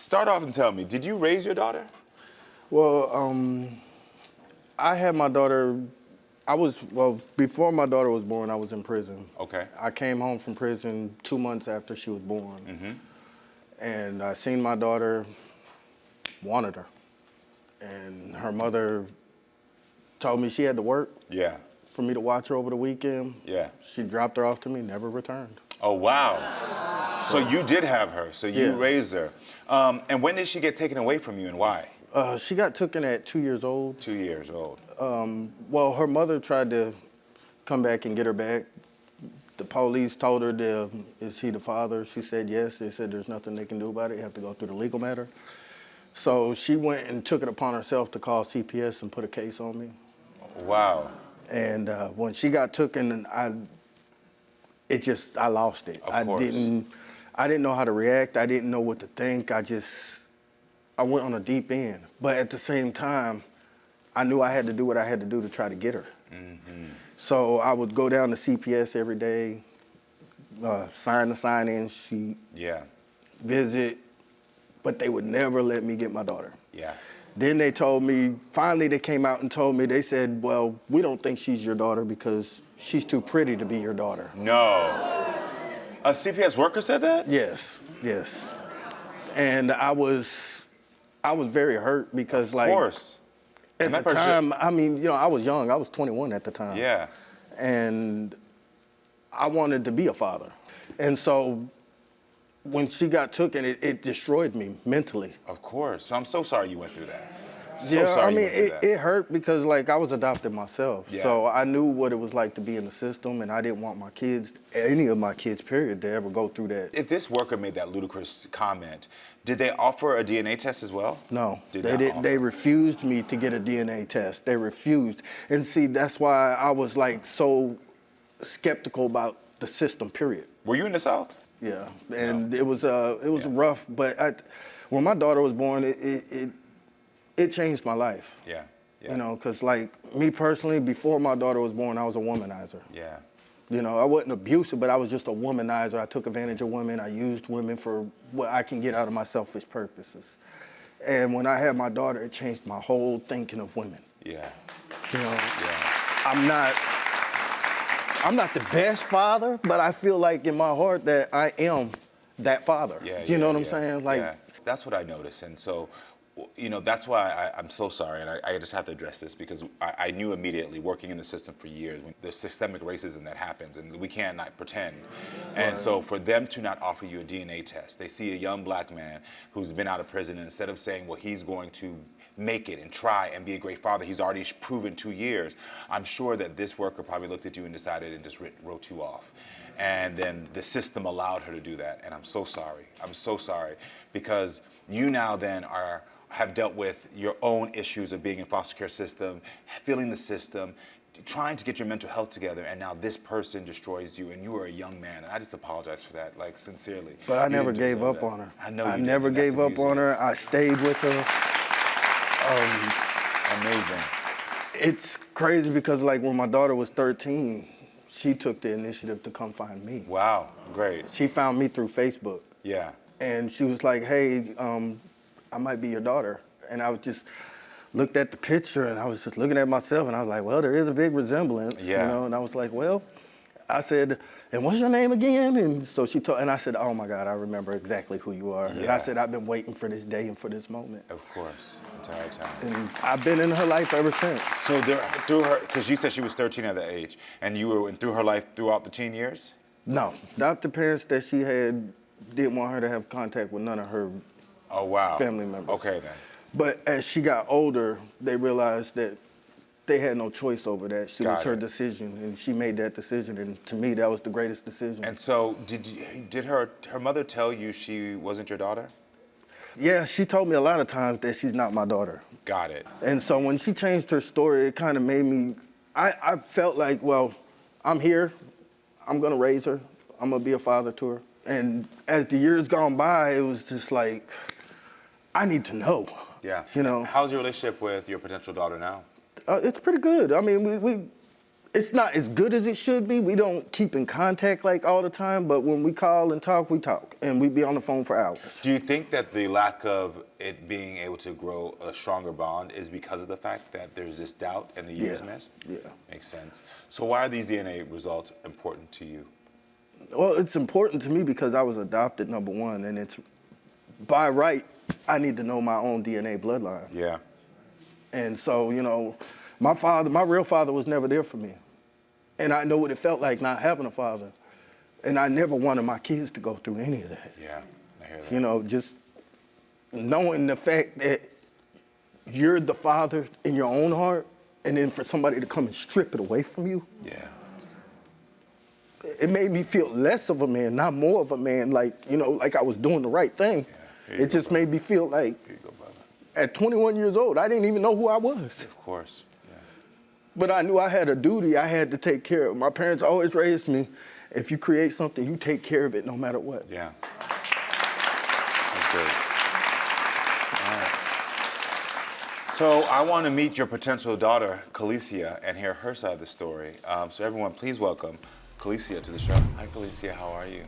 Start off and tell me, did you raise your daughter? Well, I had my daughter, before my daughter was born, I was in prison. Okay. I came home from prison 2 months after she was born. And I seen my daughter, wanted her. And her mother told me she had to work Yeah. for me to watch her over the weekend. Yeah. She dropped her off to me, never returned. Oh, wow. So you did have her, so you Yeah. raised her. And when did she get taken away from you and why? She got taken at 2 years old. 2 years old. Well, her mother tried to come back and get her back. The police told her, is he the father? She said yes. They said there's nothing they can do about it. You have to go through the legal matter. So she went and took it upon herself to call CPS and put a case on me. Wow. And when she got taken, I lost it. Of course. I didn't know how to react. I didn't know what to think. I went on a deep end. But at the same time, I knew I had to do what I had to do to try to get her. So I would go down to CPS every day, sign the sign-in sheet, visit, but they would never let me get my daughter. Yeah. Then they told me, finally they came out and told me, they said, well, we don't think she's your daughter because she's too pretty to be your daughter. No. A CPS worker said that? Yes, yes. And I was very hurt because, like, of course. At the time, I mean, you know, I was young. I was 21 at the time. Yeah. And I wanted to be a father. And so when she got taken, it destroyed me mentally. Of course. So I'm so sorry you went through that. I mean, it hurt because, like, I was adopted myself. Yeah. So I knew what it was like to be in the system, and I didn't want my kids, any of my kids, period, to ever go through that. If this worker made that ludicrous comment, did they offer a DNA test as well? No, they refused me to get a DNA test. They refused. And see, that's why I was, like, so skeptical about the system, period. Were you in the South? Yeah, and it was rough, but when my daughter was born, it changed my life. Yeah. You know, because, like, me personally, before my daughter was born, I was a womanizer. Yeah. You know, I wasn't abusive, but I was just a womanizer. I took advantage of women. I used women for what I can get out of my selfish purposes. And when I had my daughter, it changed my whole thinking of women. Yeah. You know, Yeah. I'm not the best father, but I feel like in my heart that I am that father. Yeah, you know what I'm saying? Like, that's what I noticed. And so, you know, that's why I'm so sorry, and I just have to address this because I knew immediately, working in the system for years, when there's systemic racism that happens, and we cannot pretend. And so for them to not offer you a DNA test, they see a young black man who's been out of prison, and instead of saying, well, he's going to make it and try and be a great father, he's already proven 2 years, I'm sure that this worker probably looked at you and decided and just wrote you off. And then the system allowed her to do that, and I'm so sorry. I'm so sorry, because you now then have dealt with your own issues of being in foster care system, feeling the system, trying to get your mental health together, and now this person destroys you, and you are a young man, and I just apologize for that, like, sincerely. But I never gave up on her. I know I never gave up on her. I stayed with her. Amazing. It's crazy because, like, when my daughter was 13, she took the initiative to come find me. Wow, great. She found me through Facebook. Yeah. And she was like, hey, I might be your daughter. And I was just looked at the picture, and I was just looking at myself, and I was like, well, there is a big resemblance, you know? And I was like, well, I said, and what's your name again? And so she told, and I said, oh my God, I remember exactly who you are. And I said, I've been waiting for this day and for this moment. Of course, entire time. And I've been in her life ever since. So through her, because you said she was 13 at that age, and you were through her life throughout the teen years? No, adopted parents that she had didn't want her to have contact with none of her family members. Okay, then. But as she got older, they realized that they had no choice over that. It was her decision, and she made that decision, and to me, that was the greatest decision. And so, did her mother tell you she wasn't your daughter? Yeah, she told me a lot of times that she's not my daughter. Got it. And so when she changed her story, it kind of made me, I felt like, well, I'm here, I'm gonna raise her, I'm gonna be a father to her. And as the years gone by, it was just like, I need to know. Yeah. You know. How's your relationship with your potential daughter now? It's pretty good. I mean, it's not as good as it should be. We don't keep in contact like all the time, but when we call and talk, we talk, and we be on the phone for hours. Do you think that the lack of it being able to grow a stronger bond is because of the fact that there's this doubt and the years missed? Yeah. Makes sense. So why are these DNA results important to you? Well, it's important to me because I was adopted, number one, and it's by right, I need to know my own DNA bloodline. Yeah. And so, you know, my real father was never there for me. And I know what it felt like not having a father. And I never wanted my kids to go through any of that. Yeah, I hear that. You know, just knowing the fact that you're the father in your own heart, and then for somebody to come and strip it away from you. Yeah. It made me feel less of a man, not more of a man, like, you know, like I was doing the right thing. Yeah. It just made me feel like, Here you go, brother. at 21 years old, I didn't even know who I was. Of course. Yeah. But I knew I had a duty I had to take care of. My parents always raised me, if you create something, you take care of it no matter what. Yeah. That's good. All right. So I want to meet your potential daughter, Kalicia, and hear her side of the story. So everyone, please welcome Kalicia to the show. Hi, Kalicia. How are you?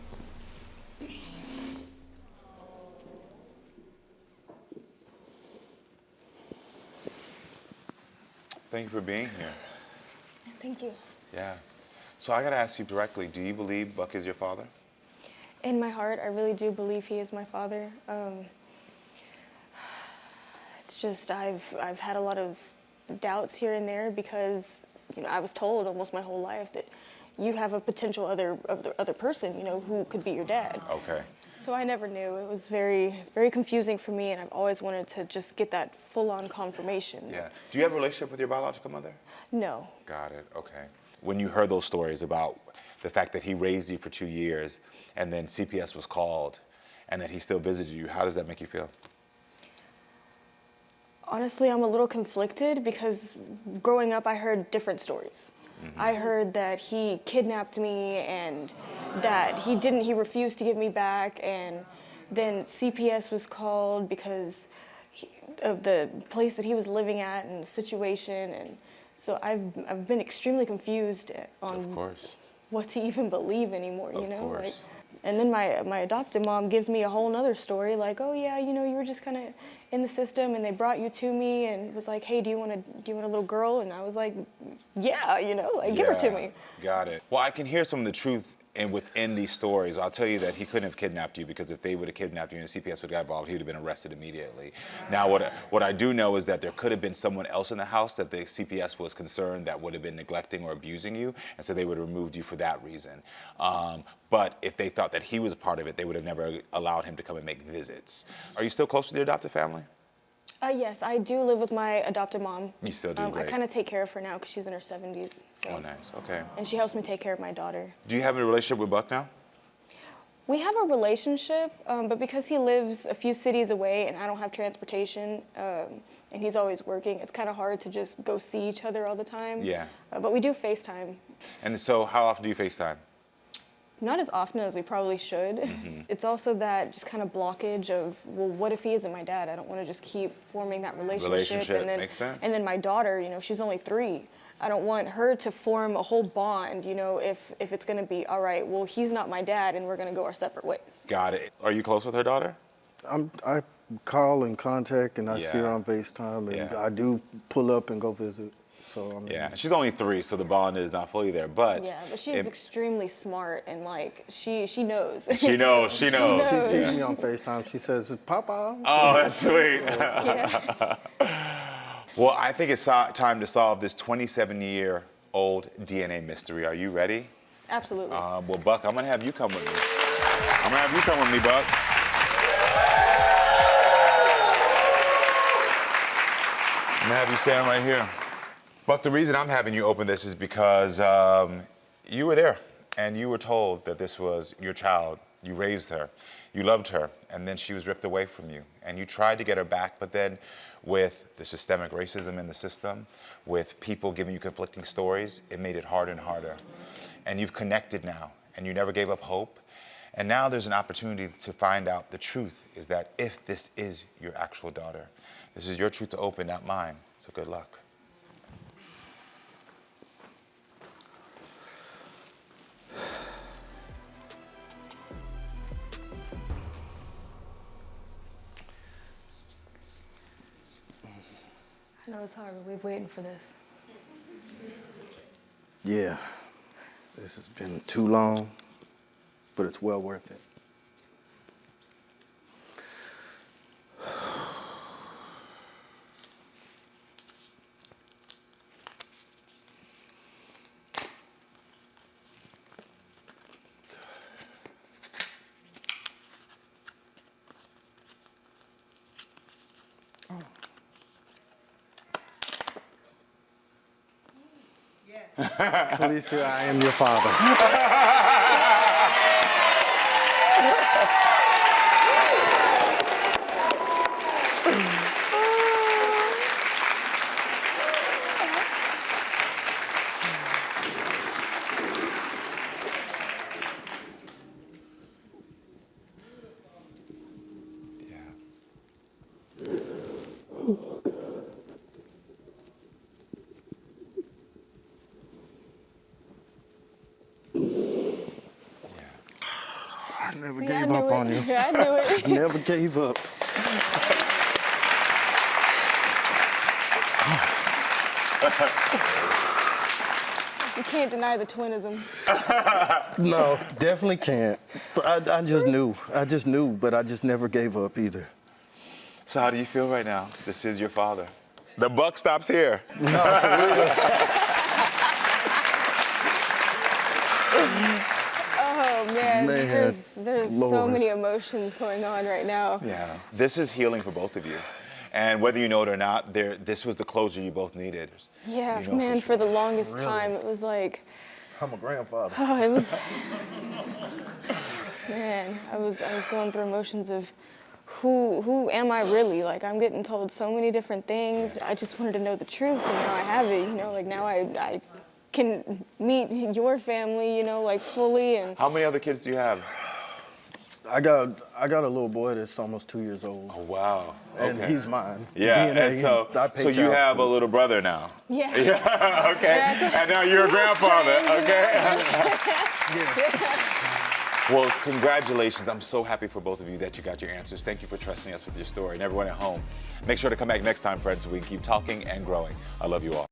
Thank you for being here. Thank you. Yeah. So I got to ask you directly, do you believe Buck is your father? In my heart, I really do believe he is my father. It's just I've had a lot of doubts here and there because, you know, I was told almost my whole life that you have a potential other person, you know, who could be your dad. Okay. So I never knew. It was very, very confusing for me, and I've always wanted to just get that full-on confirmation. Yeah. Do you have a relationship with your biological mother? No. Got it. Okay. When you heard those stories about the fact that he raised you for 2 years and then CPS was called and that he still visited you, how does that make you feel? Honestly, I'm a little conflicted because growing up, I heard different stories. Mm-hmm. I heard that he kidnapped me and that he refused to give me back, and then CPS was called because of the place that he was living at and the situation, and so I've been extremely confused on what to even believe anymore, you know? Like, and then my adopted mom gives me a whole nother story, like, oh yeah, you know, you were just kind of in the system and they brought you to me and was like, hey, do you want a little girl? And I was like, yeah, you know, like, give her to me. Got it. Well, I can hear some of the truth within these stories. I'll tell you that he couldn't have kidnapped you, because if they would have kidnapped you and the CPS would have got involved, he would have been arrested immediately. Now, what I do know is that there could have been someone else in the house that the CPS was concerned that would have been neglecting or abusing you, and so they would have removed you for that reason. But if they thought that he was a part of it, they would have never allowed him to come and make visits. Are you still close with your adopted family? Yes, I do live with my adopted mom. You still do, I kind of take care of her now because she's in her 70s. So. Oh, nice. Okay. And she helps me take care of my daughter. Do you have a relationship with Buck now? We have a relationship, but because he lives a few cities away and I don't have transportation, and he's always working, it's kind of hard to just go see each other all the time. Yeah. But we do FaceTime. And so how often do you FaceTime? Not as often as we probably should. Mm-hmm. It's also that just kind of blockage of, well, what if he isn't my dad? I don't want to just keep forming that relationship. And then, makes sense. And then my daughter, you know, she's only 3. I don't want her to form a whole bond, you know, if it's going to be, all right, well, he's not my dad and we're going to go our separate ways. Got it. Are you close with her daughter? I call and contact, and I see her on FaceTime, and I do pull up and go visit. So, I mean, yeah, she's only 3, so the bond is not fully there, but... Yeah, but she's extremely smart, and, like, she knows. She knows. She sees me on FaceTime. She says, Papa. Oh, that's sweet. Yeah. Well, I think it's time to solve this 27-year-old DNA mystery. Are you ready? Absolutely. Well, Buck, I'm going to have you come with me. Buck. I'm going to have you stand right here. Buck, the reason I'm having you open this is because you were there and you were told that this was your child. You raised her, you loved her, and then she was ripped away from you. And you tried to get her back, but then with the systemic racism in the system, with people giving you conflicting stories, it made it harder and harder. And you've connected now, and you never gave up hope. And now there's an opportunity to find out the truth, is that if this is your actual daughter, this is your truth to open, not mine. So good luck. I know it's hard, but we've been waiting for this. Yeah, this has been too long, but it's well worth it. Felicia, I am your father. I never See, gave up on you. Yeah, I knew it. Never gave up. You can't deny the twinism. No, definitely can't. I just knew. I just knew, but I just never gave up either. So how do you feel right now? This is your father. The buck stops here. No, for real. Oh man, Man, there's so Lord. many emotions going on right now. Yeah. This is healing for both of you. And whether you know it or not, this was the closure you both needed. Yeah, You know man, for the sure. longest Really? time it was like, I'm a grandfather. oh, it was, man, I was going through emotions of who am I really? Like, I'm getting told so many different things. I just wanted to know the truth, and now I have it, you know, like now I can meet your family, you know, like fully. And How many other kids do you have? I got a little boy that's almost 2 years old, Oh, wow. and Okay. he's mine. Yeah, DNA, and so I pay you child have a support. little brother now. yeah. Yeah, okay. Yeah, And now you're a grandfather, strange, okay? Well, congratulations. I'm so happy for both of you that you got your answers. Thank you for trusting us with your story. And everyone at home, make sure to come back next time, friends, so we can keep talking and growing. I love you all.